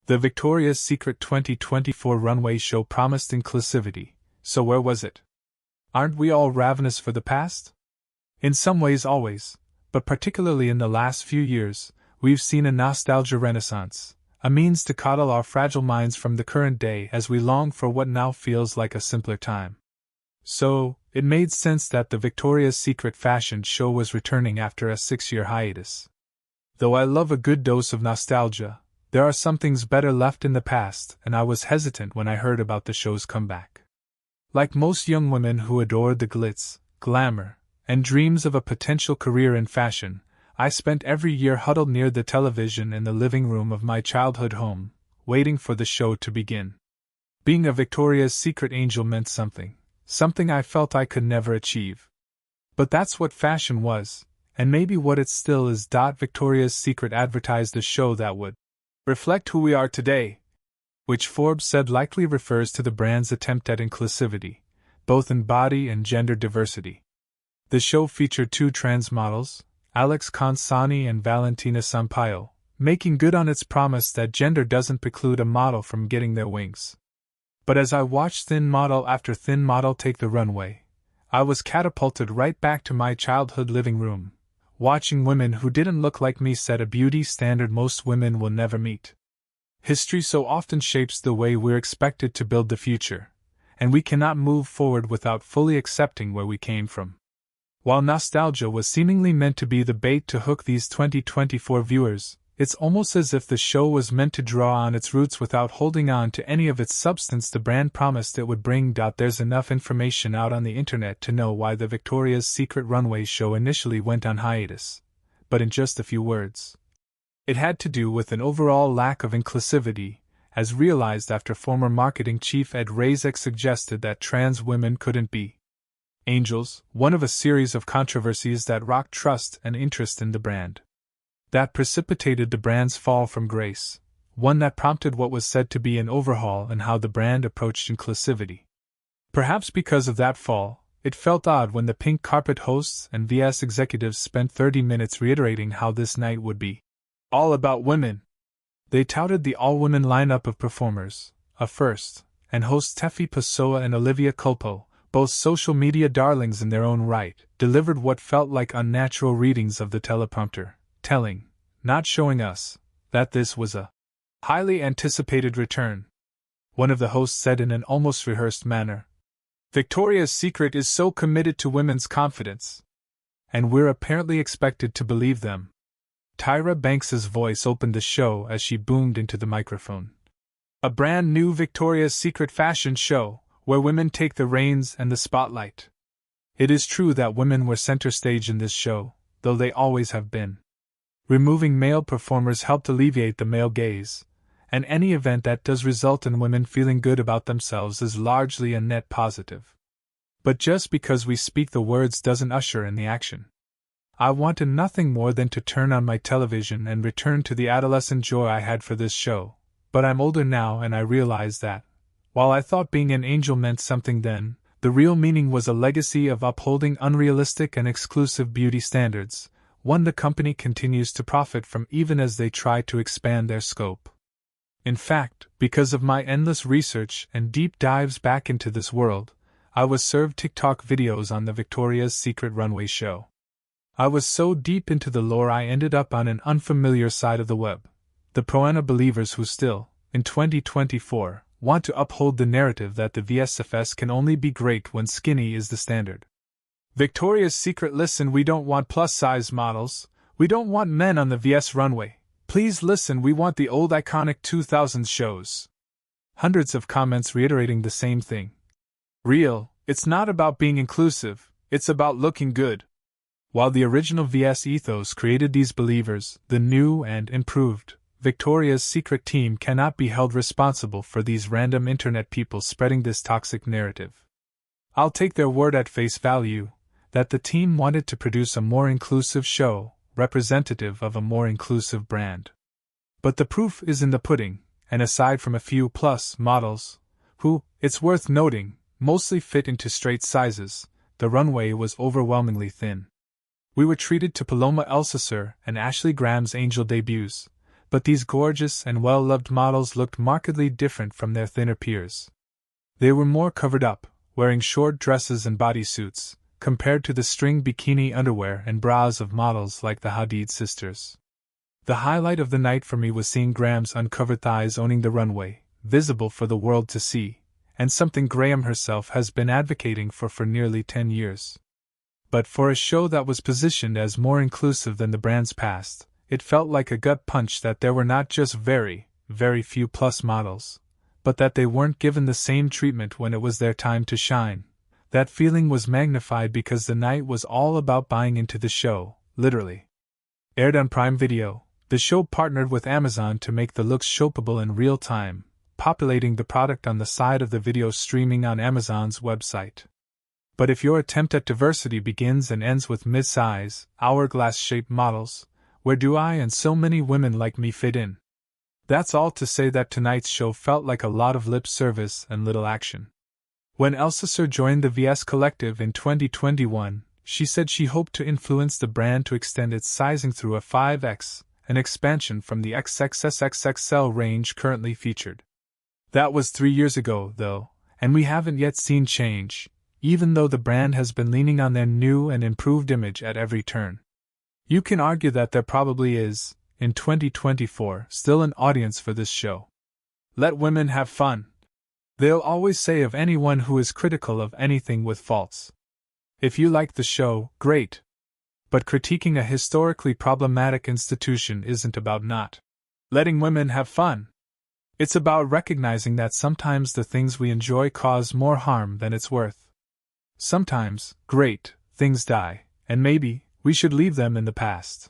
The Victoria's Secret 2024 runway show promised inclusivity, so where was it? Aren't we all ravenous for the past? In some ways always, but particularly in the last few years, we've seen a nostalgia renaissance, a means to coddle our fragile minds from the current day as we long for what now feels like a simpler time. So, it made sense that the Victoria's Secret fashion show was returning after a 6-year hiatus. Though I love a good dose of nostalgia, there are some things better left in the past, and I was hesitant when I heard about the show's comeback. Like most young women who adored the glitz, glamour, and dreams of a potential career in fashion, I spent every year huddled near the television in the living room of my childhood home, waiting for the show to begin. Being a Victoria's Secret angel meant something I felt I could never achieve. But that's what fashion was, and maybe what it still is. Victoria's Secret advertised a show that would reflect who we are today, which Forbes said likely refers to the brand's attempt at inclusivity, both in body and gender diversity. The show featured 2 trans models, Alex Consani and Valentina Sampaio, making good on its promise that gender doesn't preclude a model from getting their wings. But as I watched thin model after thin model take the runway, I was catapulted right back to my childhood living room, watching women who didn't look like me set a beauty standard most women will never meet. History so often shapes the way we're expected to build the future, and we cannot move forward without fully accepting where we came from. While nostalgia was seemingly meant to be the bait to hook these 2024 viewers, it's almost as if the show was meant to draw on its roots without holding on to any of its substance the brand promised it would bring. There's enough information out on the internet to know why the Victoria's Secret runway show initially went on hiatus, but in just a few words, it had to do with an overall lack of inclusivity, as realized after former marketing chief Ed Razek suggested that trans women couldn't be angels, one of a series of controversies that rocked trust and interest in the brand. That precipitated the brand's fall from grace, one that prompted what was said to be an overhaul in how the brand approached inclusivity. Perhaps because of that fall, it felt odd when the pink carpet hosts and VS executives spent 30 minutes reiterating how this night would be all about women. They touted the all-women lineup of performers, a first, and hosts Tefi Pessoa and Olivia Culpo, both social media darlings in their own right, delivered what felt like unnatural readings of the teleprompter, telling, not showing us, that this was a highly anticipated return. One of the hosts said in an almost rehearsed manner, "Victoria's Secret is so committed to women's confidence. And we're apparently expected to believe them." Tyra Banks's voice opened the show as she boomed into the microphone. A brand new Victoria's Secret fashion show, where women take the reins and the spotlight. It is true that women were center stage in this show, though they always have been. Removing male performers helped alleviate the male gaze, and any event that does result in women feeling good about themselves is largely a net positive. But just because we speak the words doesn't usher in the action. I wanted nothing more than to turn on my television and return to the adolescent joy I had for this show, but I'm older now and I realize that, while I thought being an angel meant something then, the real meaning was a legacy of upholding unrealistic and exclusive beauty standards, one the company continues to profit from even as they try to expand their scope. In fact, because of my endless research and deep dives back into this world, I was served TikTok videos on the Victoria's Secret runway show. I was so deep into the lore I ended up on an unfamiliar side of the web, the pro-ana believers who still, in 2024, want to uphold the narrative that the VSFS can only be great when skinny is the standard. Victoria's Secret, listen, we don't want plus-size models, we don't want men on the VS runway. Please listen, we want the old iconic 2000s shows. Hundreds of comments reiterating the same thing. Real, it's not about being inclusive, it's about looking good. While the original VS ethos created these believers, the new and improved Victoria's Secret team cannot be held responsible for these random internet people spreading this toxic narrative. I'll take their word at face value, that the team wanted to produce a more inclusive show, representative of a more inclusive brand. But the proof is in the pudding, and aside from a few plus models, who, it's worth noting, mostly fit into straight sizes, the runway was overwhelmingly thin. We were treated to Paloma Elsesser and Ashley Graham's angel debuts, but these gorgeous and well-loved models looked markedly different from their thinner peers. They were more covered up, wearing short dresses and bodysuits, compared to the string bikini underwear and bras of models like the Hadid sisters. The highlight of the night for me was seeing Graham's uncovered thighs owning the runway, visible for the world to see, and something Graham herself has been advocating for nearly 10 years. But for a show that was positioned as more inclusive than the brand's past, it felt like a gut punch that there were not just very, very few plus models, but that they weren't given the same treatment when it was their time to shine. That feeling was magnified because the night was all about buying into the show, literally. Aired on Prime Video, the show partnered with Amazon to make the looks shoppable in real time, populating the product on the side of the video streaming on Amazon's website. But if your attempt at diversity begins and ends with mid-size, hourglass-shaped models, where do I and so many women like me fit in? That's all to say that tonight's show felt like a lot of lip service and little action. When Elsasser joined the VS Collective in 2021, she said she hoped to influence the brand to extend its sizing through a 5X, an expansion from the XXSXXL range currently featured. That was 3 years ago, though, and we haven't yet seen change, even though the brand has been leaning on their new and improved image at every turn. You can argue that there probably is, in 2024, still an audience for this show. Let women have fun. They'll always say of anyone who is critical of anything with faults. If you like the show, great. But critiquing a historically problematic institution isn't about not letting women have fun. It's about recognizing that sometimes the things we enjoy cause more harm than it's worth. Sometimes, great things die, and maybe we should leave them in the past.